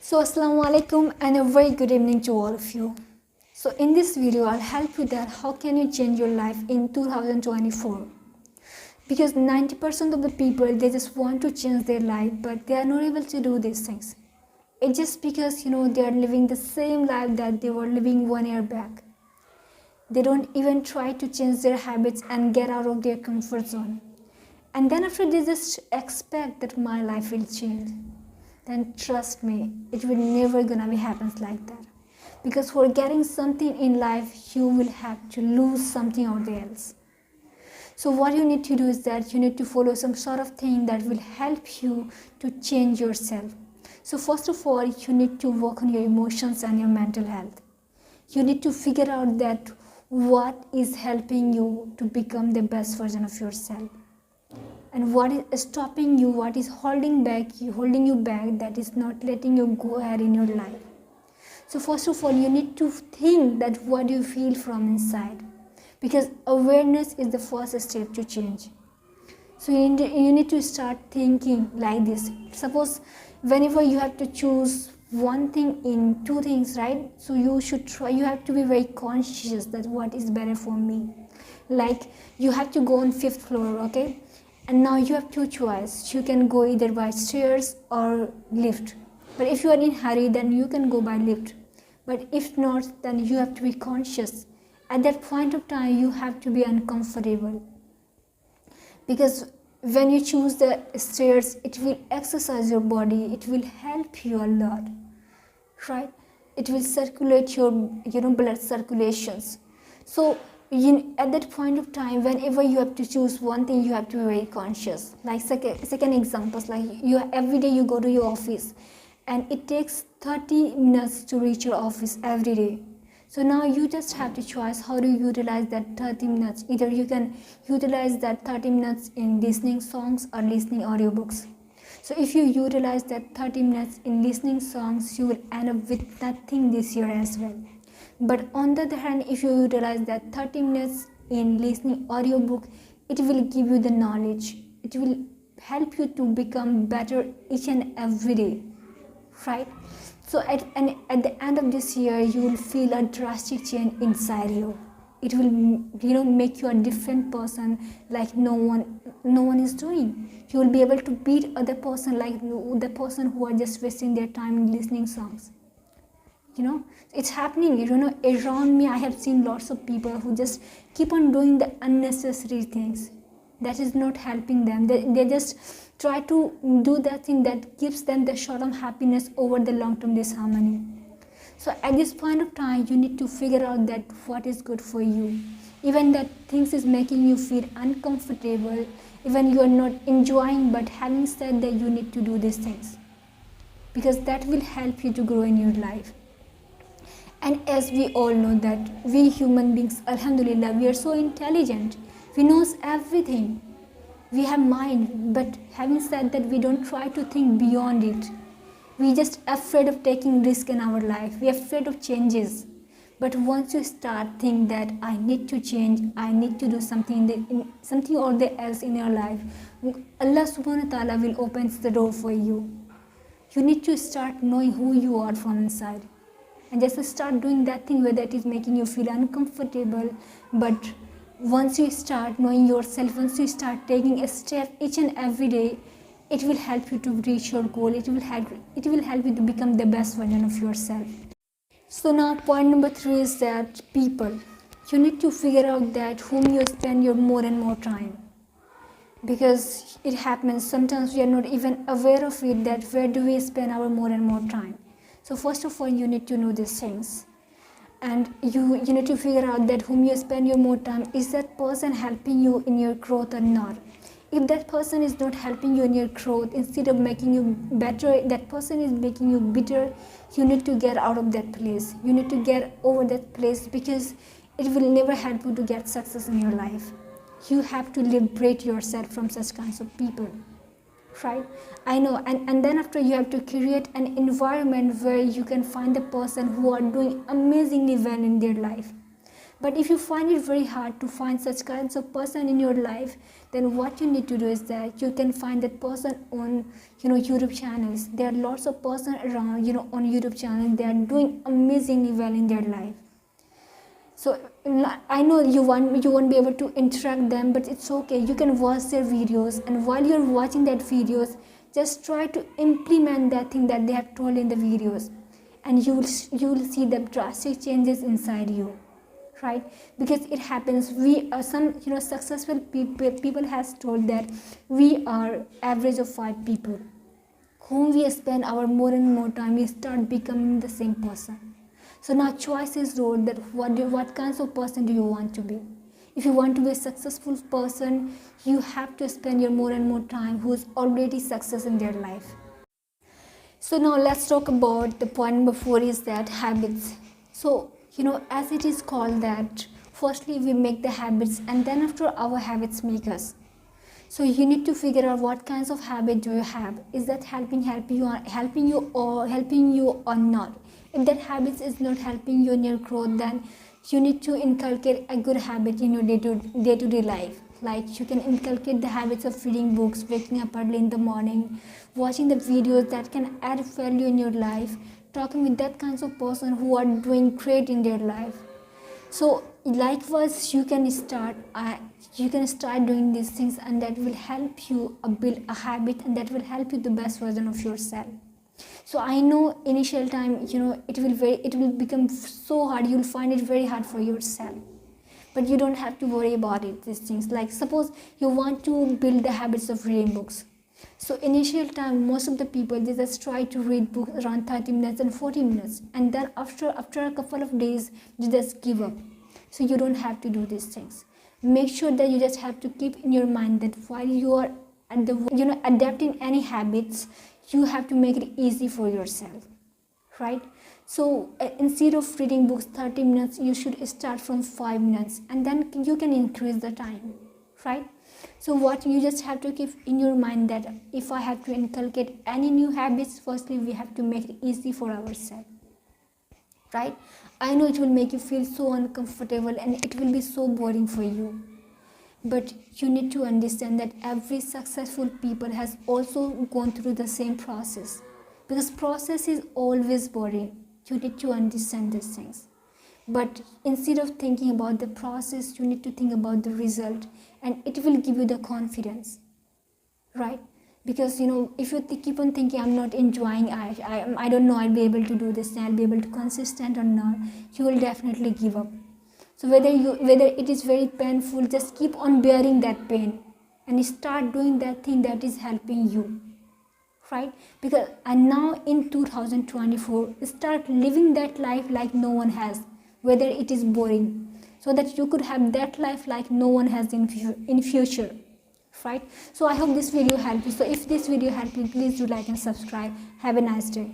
So Assalamu alaikum and a very good evening to all of you. So in this video I'll help you that how can you change your life in 2024. Because 90% of the people, they just want to change their life but they are not able to do these things. It's just because they are living the same life that they were living 1 year back. They don't even try to change their habits and get out of their comfort zone. And then after they just expect that my life will change. Then trust me, it will never gonna be happens like that. Because for getting something in life, you will have to lose something or else. So what you need to do is that you need to follow some sort of thing that will help you to change yourself. So first of all, you need to work on your emotions and your mental health. You need to figure out that what is helping you to become the best version of yourself. And what is stopping you, what is holding you back, that is not letting you go ahead in your life. So first of all, you need to think that what you feel from inside, because awareness is the first step to change. So you need to start thinking like this. Suppose whenever you have to choose one thing in two things, right? So you have to be very conscious that what is better for me. Like you have to go on 5th floor, okay? And now you have two choices. You can go either by stairs or lift. But if you are in a hurry, then you can go by lift. But if not, then you have to be conscious. At that point of time, you have to be uncomfortable. Because when you choose the stairs, it will exercise your body. It will help you a lot, right? It will circulate your blood circulations. So at that point of time, whenever you have to choose one thing, you have to be very conscious. Like second examples, like every day you go to your office and it takes 30 minutes to reach your office every day. So now you just have to choose how to utilize that 30 minutes. Either you can utilize that 30 minutes in listening songs or listening audiobooks. So if you utilize that 30 minutes in listening songs, you will end up with nothing this year as well. But on the other hand, if you utilize that 30 minutes in listening audiobook, it will give you the knowledge. It will help you to become better each and every day, right? So at the end of this year, you will feel a drastic change inside you. It will make you a different person like no one is doing. You will be able to beat other person like the person who are just wasting their time in listening songs. It's happening. Around me I have seen lots of people who just keep on doing the unnecessary things that is not helping them. They just try to do that thing that gives them the short-term happiness over the long-term disharmony. So at this point of time, you need to figure out that what is good for you. Even that things is making you feel uncomfortable, even you are not enjoying, but having said that, you need to do these things because that will help you to grow in your life. And as we all know that we human beings, alhamdulillah, we are so intelligent. We know everything. We have mind, but having said that, we don't try to think beyond it. We just afraid of taking risk in our life. We are afraid of changes. But once you start think that I need to change, I need to do something or the else in your life, Allah subhanahu wa ta'ala will open the door for you. You need to start knowing who you are from inside. And just start doing that thing where that is making you feel uncomfortable. But once you start knowing yourself, once you start taking a step each and every day, it will help you to reach your goal. It will help you to become the best version of yourself. So now point number 3 is that people. You need to figure out that whom you spend your more and more time. Because it happens, sometimes we are not even aware of it, that where do we spend our more and more time. So first of all, you need to know these things. And you need to figure out that whom you spend your more time, is that person helping you in your growth or not? If that person is not helping you in your growth, instead of making you better, that person is making you bitter, you need to get out of that place. You need to get over that place because it will never help you to get success in your life. You have to liberate yourself from such kinds of people. Right? I know. And then after, you have to create an environment where you can find the person who are doing amazingly well in their life. But if you find it very hard to find such kinds of person in your life, then what you need to do is that you can find that person on YouTube channels. There are lots of person around on YouTube channels. They are doing amazingly well in their life. So I know you won't be able to interact them, but it's okay. You can watch their videos, and while you're watching that videos, just try to implement that thing that they have told in the videos, and you will see the drastic changes inside you, right? Because it happens. We are some successful people has told that we are average of 5 people whom we spend our more and more time. We start becoming the same person. So now choice is road that what kinds of person do you want to be. If you want to be a successful person, you have to spend your more and more time who's already success in their life. So now let's talk about the point number 4 is that habits. So as it is called that firstly we make the habits, and then after our habits make us. So you need to figure out what kinds of habit do you have. Is that helping you or not? If that habit is not helping you in your growth, then you need to inculcate a good habit in your day-to-day life. Like you can inculcate the habits of reading books, waking up early in the morning, watching the videos that can add value in your life, talking with that kinds of person who are doing great in their life. So likewise, you can start doing these things, and that will help you build a habit, and that will help you the best version of yourself. So I know initial time it will become so hard. You'll find it very hard for yourself, but you don't have to worry about it. These things, like suppose you want to build the habits of reading books. So initial time, most of the people, they just try to read books around 30 minutes and 40 minutes, and then after a couple of days they just give up. So you don't have to do these things. Make sure that you just have to keep in your mind that while you are adapting any habits, you have to make it easy for yourself, right? So instead of reading books 30 minutes, you should start from 5 minutes, and then you can increase the time, right? So what you just have to keep in your mind that if I have to inculcate any new habits, firstly we have to make it easy for ourselves, right? I know it will make you feel so uncomfortable and it will be so boring for you, but you need to understand that every successful people has also gone through the same process, because process is always boring. You need to understand these things. But instead of thinking about the process, you need to think about the result, and it will give you the confidence, right? Because if you keep on thinking I'm not enjoying, I don't know I'll be able to do this, I'll be able to consistent or not, you will definitely give up. So whether it is very painful, just keep on bearing that pain and start doing that thing that is helping you, right? Because and now in 2024, start living that life like no one has, whether it is boring, so that you could have that life like no one has in future, right? So I hope this video helped you. So if this video helped you, please do like and subscribe. Have a nice day.